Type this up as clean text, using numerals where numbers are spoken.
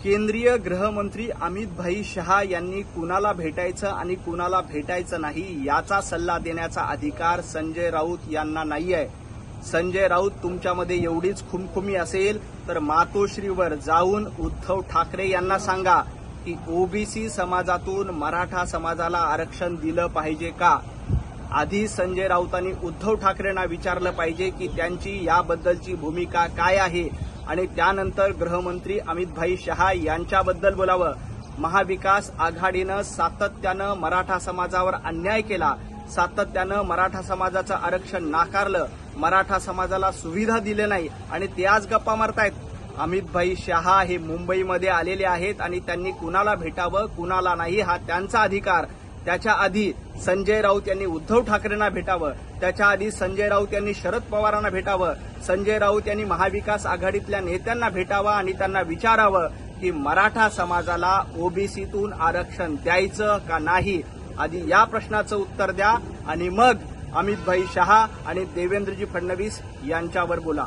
केंद्रीय गृहमंत्री अमित भाई शहा यांनी कुणाला भेटायचं आणि कुणाला भेटायचं नाही याचा सल्ला देण्याचा अधिकार संजय राऊत यांना नाहीये। संजय राऊत तुमच्यामध्ये एवढीच खुमखुमी असेल तर मातोश्रीवर जाऊन उद्धव ठाकरे यांना सांगा की ओबीसी समाजातून मराठा समाजाला आरक्षण दिलं पाहिजे का। आधी संजय राऊतांनी उद्धव ठाकरेंना विचारलं पाहिजे की त्यांची याबद्दलची भूमिका काय आहे आणि त्यानंतर गृहमंत्री अमित भाई शहा यांच्याबद्दल बोलावं। महाविकास आघाडीनं सातत्यानं मराठा समाजावर अन्याय केला, सातत्यानं मराठा समाजाचं आरक्षण नाकारलं, मराठा समाजाला सुविधा दिले नाही आणि ते आज गप्पा मारतायत। अमित भाई शहा हे मुंबईमध्ये आलेले आहेत आणि त्यांनी कुणाला भेटावं कुणाला नाही हा त्यांचा अधिकार। त्याच्या आधी संजय राऊत यांनी उद्धव ठाकरेंना भेटावं, त्याच्या आधी संजय राऊत यांनी शरद पवारांना भेटावं, संजय राऊत यांनी महाविकास आघाडीतल्या नेत्यांना भेटावं आणि त्यांना विचारावं की मराठा समाजाला ओबीसीतून आरक्षण द्यायचं का नाही। आधी या प्रश्नाचं उत्तर द्या आणि मग अमित भाई शहा आणि देवेंद्रजी फडणवीस यांच्यावर बोला।